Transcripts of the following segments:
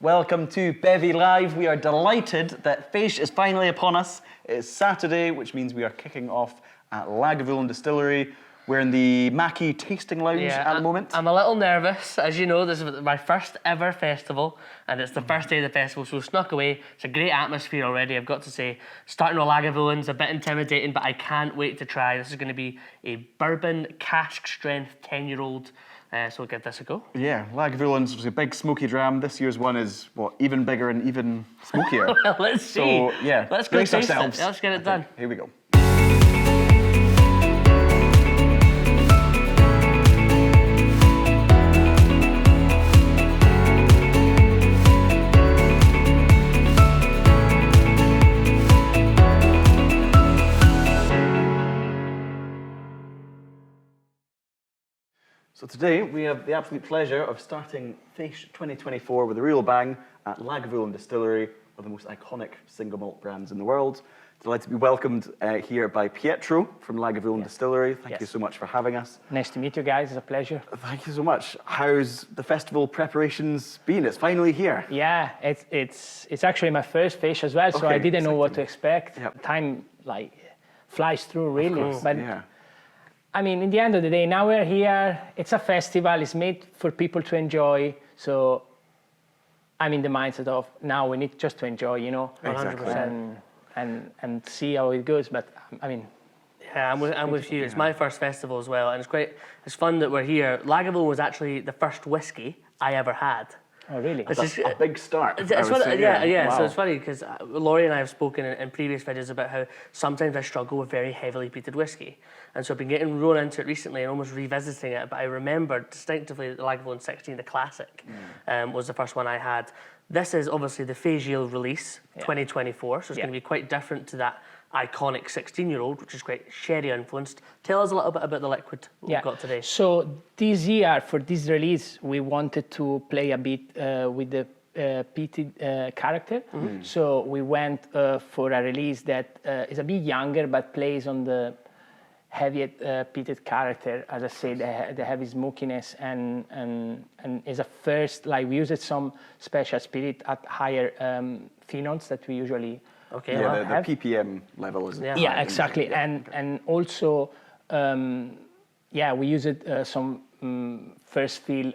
Welcome to Bevvy Live. We are delighted that Fèis is finally upon us. It's Saturday, which means we are kicking off at Lagavulin Distillery. We're in the Mackie tasting lounge at the moment. I'm a little nervous. As you know, this is my first ever festival, and it's the first day of the festival, so we snuck away. It's a great atmosphere already, I've got to say. Starting with Lagavulin's a bit intimidating, but I can't wait to try. This is going to be a bourbon cask strength 10-year-old. So we'll give this a go. Yeah, Lagavulin's was a big smoky dram. This year's one is, even bigger and even smokier. Well, let's see. So, yeah, let's go taste ourselves. Let's get it done. Here we go. So today we have the absolute pleasure of starting Fèis 2024 with a real bang at Lagavulin Distillery, one of the most iconic single malt brands in the world. Delighted to be welcomed here by Pietro from Lagavulin Distillery. Thank you so much for having us. Nice to meet you guys, it's a pleasure. Thank you so much. How's the festival preparations been? It's finally here. Yeah, it's actually my first Fèis as well, so I didn't know what to expect. Yep. Time flies through really. Of course, but yeah. I mean, in the end of the day, now we're here. It's a festival. It's made for people to enjoy. So I'm in the mindset of now we need just to enjoy, you know, 100%. And see how it goes. But I mean, yeah, I'm with you. It's my first festival as well, and it's fun that we're here. Lagavulin was actually the first whiskey I ever had. oh really? That's a big start. Yeah. Wow. So it's funny because Laurie and I have spoken in previous videos about how sometimes I struggle with very heavily peated whiskey, and so I've been getting thrown into it recently and almost revisiting it. But I remember distinctively the Lagavulin 16, the classic, was the first one I had. This is obviously the Fèis Ìle release, 2024, so it's going to be quite different to that iconic 16-year-old, which is quite sherry influenced. Tell us a little bit about the liquid we've got today. So this year, for this release, we wanted to play a bit with the peated character. So we went for a release that is a bit younger, but plays on the heavy peated character, as I said, the heavy smokiness, and is a first, we used some special spirit at higher phenols that we usually the ppm level is yeah, exactly. And also we used some first fill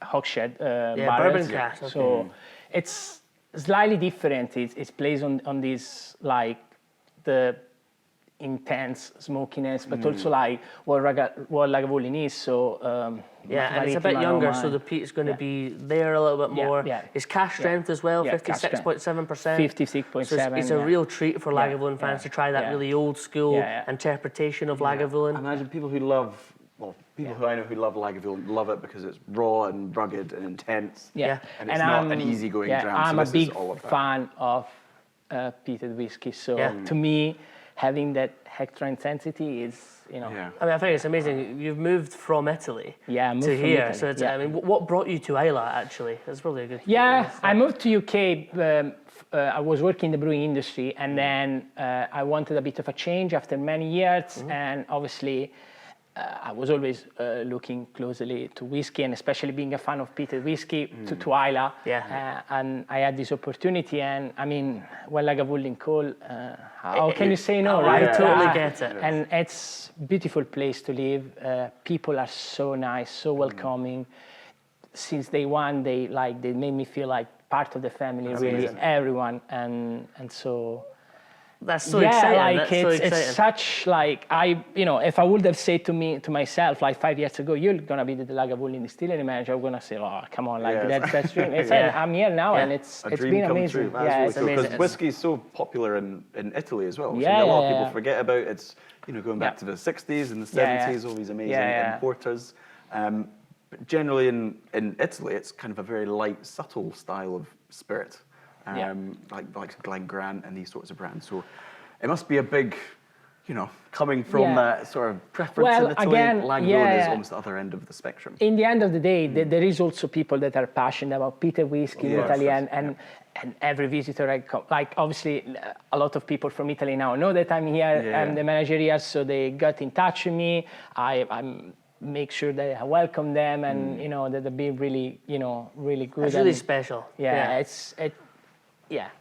hogshead barrels. Bourbon cask. So it's slightly different. It plays on this the intense smokiness, but also what Lagavulin is. So and it's a bit younger, so the peat is going to be there a little bit more. It's cask strength as well, 56.7%. 56.7. So it's a real treat for Lagavulin fans to try that really old school interpretation of Lagavulin. I imagine people who love, people who I know who love Lagavulin love it because it's raw and rugged and intense. And it's not an easygoing dram. I'm so a big all of that. fan of peated whiskey. So to me, having that extra intensity is, I mean, I think it's amazing. You've moved from Italy I moved to from here. Italy. So it's, I mean, what brought you to Islay, actually? That's probably a good... I moved to UK. I was working in the brewing industry, and then I wanted a bit of a change after many years, and obviously I was always looking closely to whiskey, and especially being a fan of peated whiskey, to Islay. And I had this opportunity, and I mean, Lagavulin call, how can you say no, right? I totally get it. And it's a beautiful place to live. People are so nice, so welcoming. Since day one, they made me feel like part of the family. That's really amazing. Everyone, and so. That's so exciting. It's such if I would have said to myself 5 years ago, you're gonna be the Lagavulin Distillery manager, I'm gonna say, oh come on, that's dream. I'm here now, and it's been amazing. It's amazing because whiskey is so popular in Italy as well. A lot of people forget about it's going back to the 60s and the 70s, all these amazing importers. But generally in Italy, it's kind of a very light, subtle style of spirit. Like Glen Grant and these sorts of brands. So it must be a big, coming from that sort of preference in Italy. Lagavulin is almost the other end of the spectrum. In the end of the day, there is also people that are passionate about peated whiskey in Italy, and every visitor I come, obviously a lot of people from Italy now know that I'm here, I'm the manager here, so they got in touch with me. I'm make sure that I welcome them and that they be really really good. It's really special. Yeah,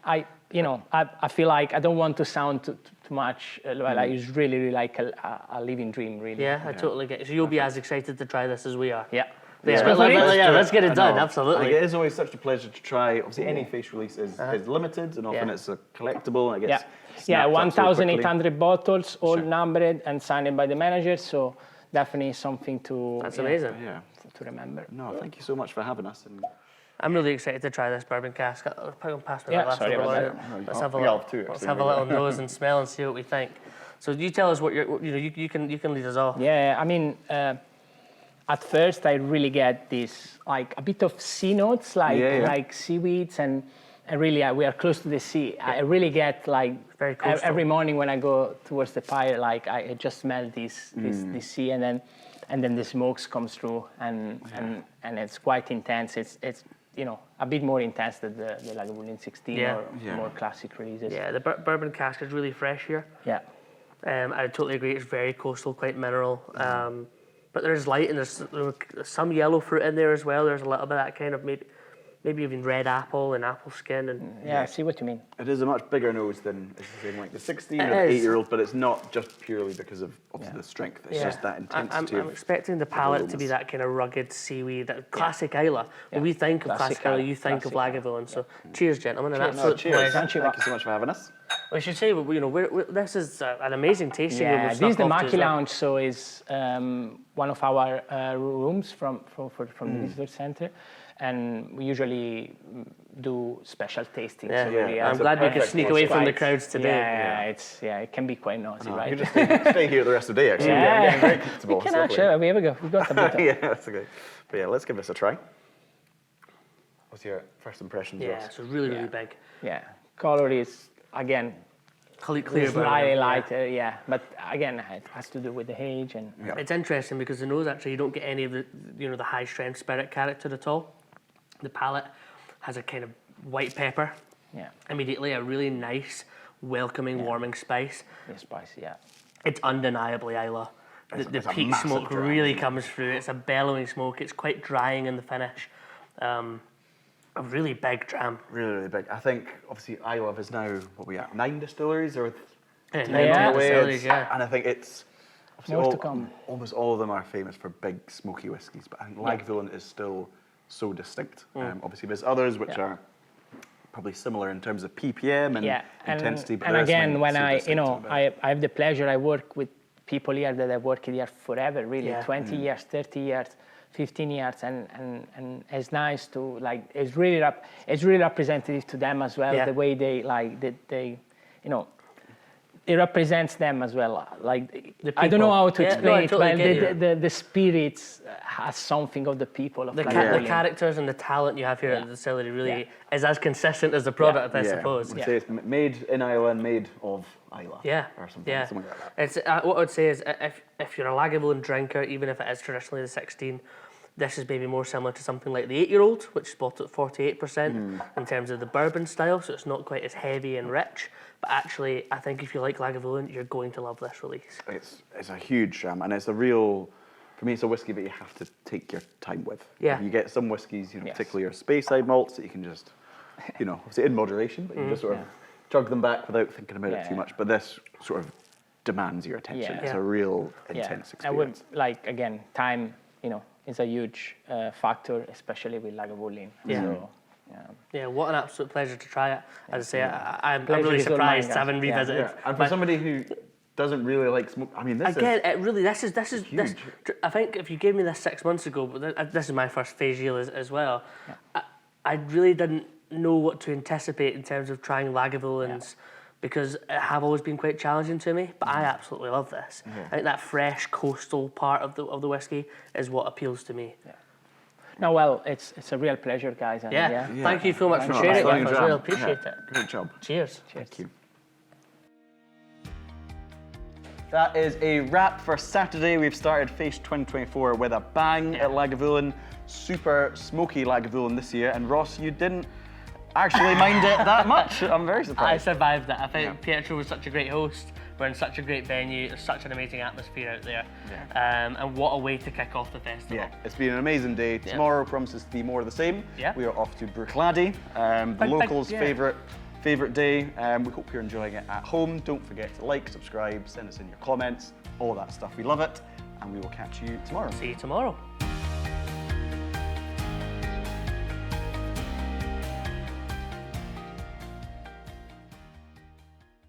I feel like I don't want to sound too much. It's really like a living dream, really. Yeah, I totally get it. So you'll be as excited to try this as we are. Yeah. Let's get it done. Absolutely. It is always such a pleasure to try. Obviously, any Fèis release is limited, and often it's a collectible. And it gets 1,800 bottles, all numbered and signed by the manager. So definitely something to. That's amazing. To remember. No, thank you so much for having us. And I'm really excited to try this bourbon cask. Pass me Yeah, that last sorry one. about that. Let's have a little nose and smell and see what we think. So you tell us what you can lead us off. Yeah, I mean, at first I really get this like a bit of sea notes, like seaweeds, and really we are close to the sea. I really get like very coastal. Every morning when I go towards the fire, like I just smell this sea, and then the smokes comes through, and it's quite intense. It's a bit more intense than the Lagavulin 16 or more classic releases. Yeah, the bourbon cask is really fresh here. Yeah. I totally agree. It's very coastal, quite mineral. But there's light and there's some yellow fruit in there as well. There's a little bit of that kind of maybe even red apple and apple skin. And I see what you mean. It is a much bigger nose than like the 16 or the 8-year-old, but it's not just purely because of obviously the strength. It's just that intensity. I'm expecting the palate to be that kind of rugged seaweed, that classic Islay. When we think of classic Islay, you think of Lagavulin. So cheers, gentlemen. An absolute pleasure. Thank you so much for having us. We should say, this is an amazing tasting room. This is the Maki Lounge, so it's one of our rooms from the visitor center, and we usually do special tasting. I'm glad we could sneak away from the crowds today. It can be quite noisy, right? You just stay here the rest of the day. Actually, I'm getting very comfortable. We can actually. Here we go. We've got a bit. Yeah, that's okay. But let's give this a try. What's your first impressions? Yeah, it's really big. Yeah, color is again. Clear, slightly lighter, but again, it has to do with the age and. It's interesting because the nose actually you don't get any of the the high strength spirit character at all. The palate has a kind of white pepper. Yeah. Immediately a really nice, welcoming, warming spice. Yeah, spicy. Yeah. It's undeniably Islay. The peat smoke really comes through. It's a bellowing smoke. It's quite drying in the finish. A really big dram. Really big. I think, obviously, Islay is now, 9 distilleries? Or 9 distilleries, And I think it's... More to come. Almost all of them are famous for big, smoky whiskies, but I think Lagavulin is still so distinct. Obviously, there's others which are probably similar in terms of ppm and intensity. But again, when I have the pleasure, I work with people here that have worked here forever, really, 20 years, 30 years. 15 years, and it's nice to it's really representative to them as well. The way they it represents them as well. I don't know how to explain it, but the spirits has something of the people of the characters and the talent you have here at the distillery really is as consistent as the product, I suppose. I'd say it's made in Islay and made of Islay. Or something like that. It's what I would say is if you're a Lagavulin drinker, even if it is traditionally the 16, this is maybe more similar to something like the 8-year-old, which is bought at 48% in terms of the bourbon style, so it's not quite as heavy and rich. But actually, I think if you like Lagavulin, you're going to love this release. It's a huge jam, and it's a real, for me, it's a whiskey that you have to take your time with. Yeah. You get some whiskies, particularly your Speyside malts, that you can just, obviously in moderation, but you just sort of chug them back without thinking about it too much. But this sort of demands your attention. It's a real intense experience. I would, again, time, is a huge factor, especially with Lagavulin. What an absolute pleasure to try it. As I say, I'm really surprised I haven't revisited. And for somebody who doesn't really like smoke, I mean, this is huge. I think if you gave me this 6 months ago, but this is my first Fèis Ìle as well, I really didn't know what to anticipate in terms of trying Lagavulins. Because it have always been quite challenging to me, but I absolutely love this. I think that fresh coastal part of the whiskey is what appeals to me. No, well, it's a real pleasure, guys. Thank you so much for sharing it. I really appreciate it. Great job. Cheers. Thank you. That is a wrap for Saturday. We've started Fèis 2024 with a bang at Lagavulin. Super smoky Lagavulin this year. And Ross, you didn't actually mind it that much. I'm very surprised. I survived that. I think Pietro was such a great host. We're in such a great venue. There's such an amazing atmosphere out there. And what a way to kick off the festival. Yeah, it's been an amazing day. Tomorrow promises to be more of the same. Yeah. We are off to Bruichladdich, the locals' favourite day. We hope you're enjoying it at home. Don't forget to like, subscribe, send us in your comments, all that stuff. We love it, and we will catch you tomorrow. See you tomorrow.